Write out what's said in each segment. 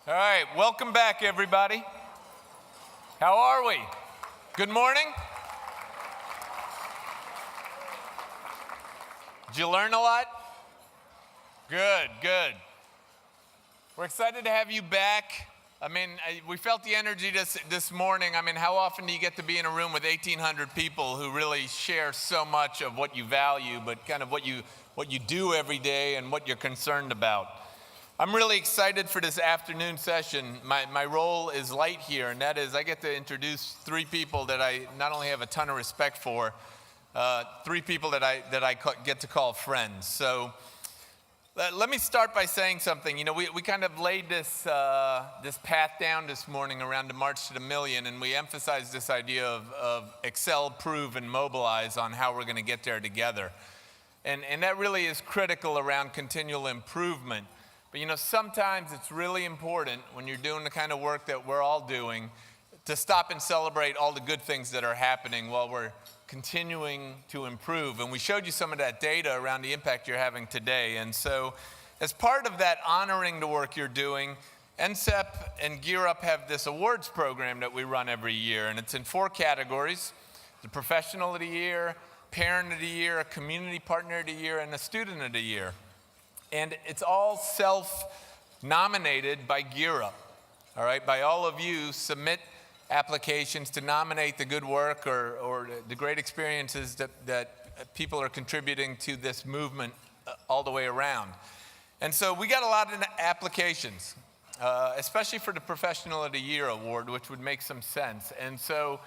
All right, welcome back, everybody. How are we? Good morning. Did you learn a lot? Good. We're excited to have you back. We felt the energy this morning. How often do you get to be in a room with 1,800 people who really share so much of what you value, but kind of what you do every day and what you're concerned about? I'm really excited for this afternoon session. My role is light here, and that is I get to introduce three people that I not only have a ton of respect for, three people that I get to call friends. So let me start by saying something. We kind of laid this path down this morning around the March to the Million, and we emphasized this idea of excel, prove, and mobilize on how we're going to get there together. And that really is critical around continual improvement. But sometimes it's really important when you're doing the kind of work that we're all doing to stop and celebrate all the good things that are happening while we're continuing to improve. And we showed you some of that data around the impact you're having today. And so as part of that honoring the work you're doing, NCEP and Gear Up have this awards program that we run every year. And it's in 4 categories: the Professional of the Year, Parent of the Year, a Community Partner of the Year, and a Student of the Year. And it's all self-nominated by Gear Up, all right? By all of you submit applications to nominate the good work or the great experiences that people are contributing to this movement all the way around. And so we got a lot of applications, especially for the Professional of the Year award, which would make some sense. And so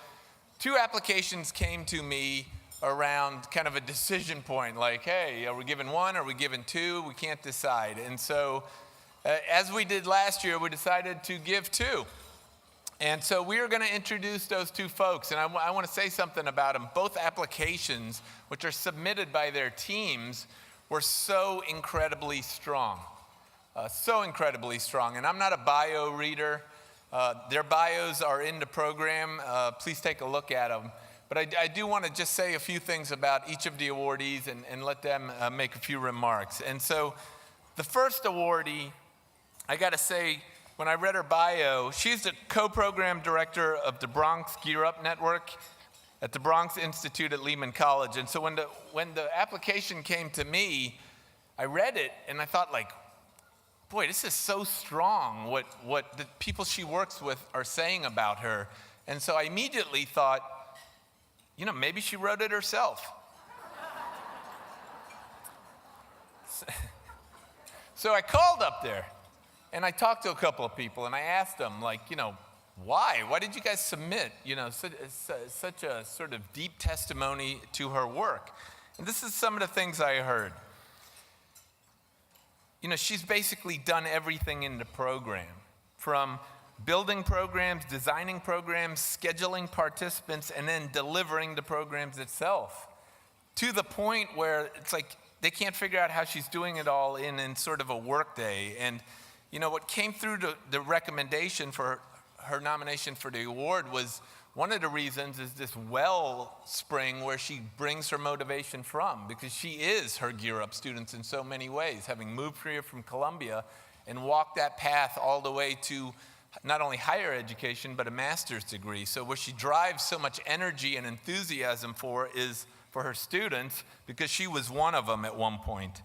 2 applications came to me around kind of a decision point, like, hey, are we giving 1? Are we giving 2? We can't decide. And so as we did last year, we decided to give 2. And so we are going to introduce those 2 folks. And I want to say something about them. Both applications, which are submitted by their teams, were so incredibly strong. And I'm not a bio reader. Their bios are in the program. Please take a look at them. But I do want to just say a few things about each of the awardees and let them make a few remarks. And so the first awardee, I got to say, when I read her bio, she's the co-program director of the Bronx Gear Up Network at the Bronx Institute at Lehman College. And so when the application came to me, I read it and I thought, like, boy, this is so strong what the people she works with are saying about her. And so I immediately thought, maybe she wrote it herself. So I called up there and I talked to a couple of people and I asked them, like, why? Why did you guys submit, such a sort of deep testimony to her work? And this is some of the things I heard. She's basically done everything in the program, from building programs, designing programs, scheduling participants, and then delivering the programs itself, to the point where it's like they can't figure out how she's doing it all in sort of a work day. And what came through the recommendation for her nomination for the award was one of the reasons is this wellspring where she brings her motivation from, because she is her Gear Up students in so many ways, having moved here from Columbia and walked that path all the way to not only higher education, but a master's degree. So where she drives so much energy and enthusiasm for is for her students, because she was one of them at one point.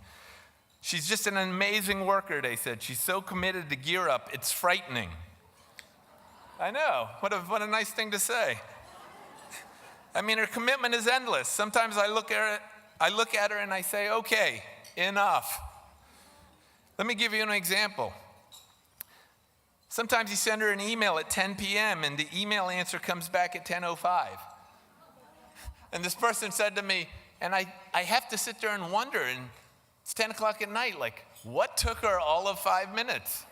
She's just an amazing worker, they said. She's so committed to Gear Up, it's frightening. I know, what a nice thing to say. Her commitment is endless. Sometimes I look at her and I say, okay, enough. Let me give you an example. Sometimes you send her an email at 10 p.m. and the email answer comes back at 10:05. And this person said to me, and I have to sit there and wonder, and it's 10 o'clock at night, like, what took her all of 5 minutes?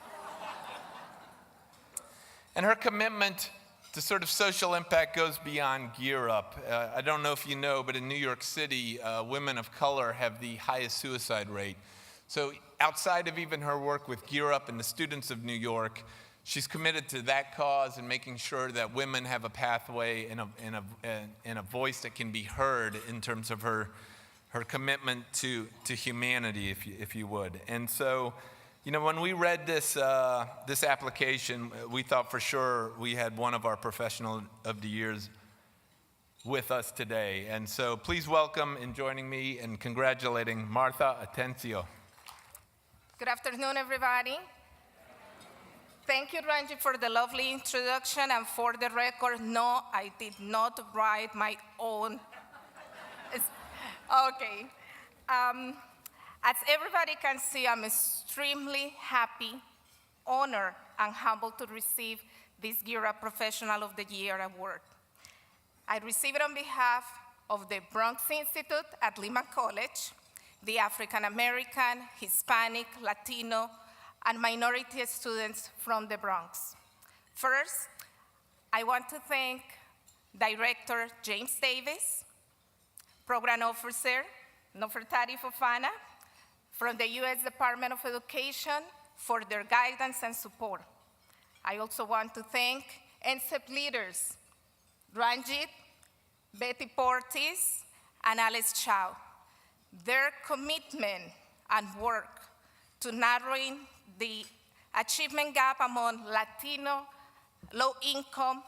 And her commitment to sort of social impact goes beyond Gear Up. I don't know if you know, but in New York City, women of color have the highest suicide rate. So outside of even her work with Gear Up and the students of New York, she's committed to that cause and making sure that women have a pathway and a voice that can be heard in terms of her commitment to humanity, if you would. And so You know, when we read this application, we thought for sure we had one of our professional of the years with us today. And so please welcome in joining me and congratulating Martha Atencio. Good afternoon, everybody. Thank you, Ranji, for the lovely introduction. And for the record, no, I did not write my own. Okay. As everybody can see, I'm extremely happy, honored, and humbled to receive this GERA Professional of the Year award. I receive it on behalf of the Bronx Institute at Lehman College, the African American, Hispanic, Latino, and minority students from the Bronx. First, I want to thank Director James Davis, Program Officer Nofertari Fofana, from the U.S. Department of Education for their guidance and support. I also want to thank NCEP leaders, Ranjit, Betty Portis, and Alice Chow. Their commitment and work to narrowing the achievement gap among Latino, low-income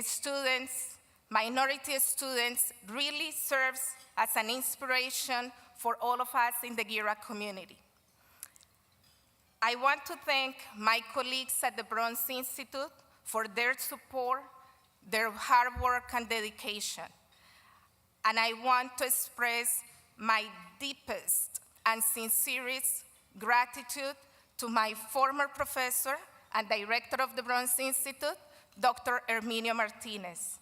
students, minority students, really serves as an inspiration for all of us in the GERA community. I want to thank my colleagues at the Bronx Institute for their support, their hard work and dedication. And I want to express my deepest and sincerest gratitude to my former professor and director of the Bronx Institute, Dr. Herminio Martinez.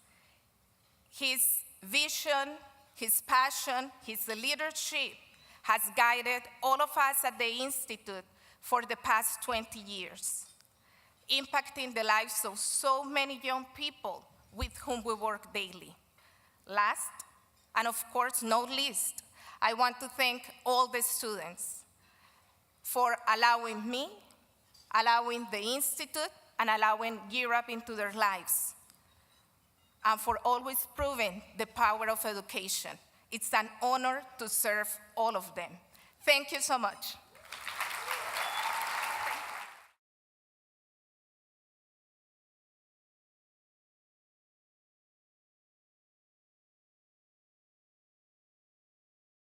His vision, his passion, his leadership has guided all of us at the Institute for the past 20 years, impacting the lives of so many young people with whom we work daily. Last, and of course not least, I want to thank all the students for allowing me, allowing the Institute, and allowing GERA into their lives, and for always proving the power of education. It's an honor to serve all of them. Thank you so much.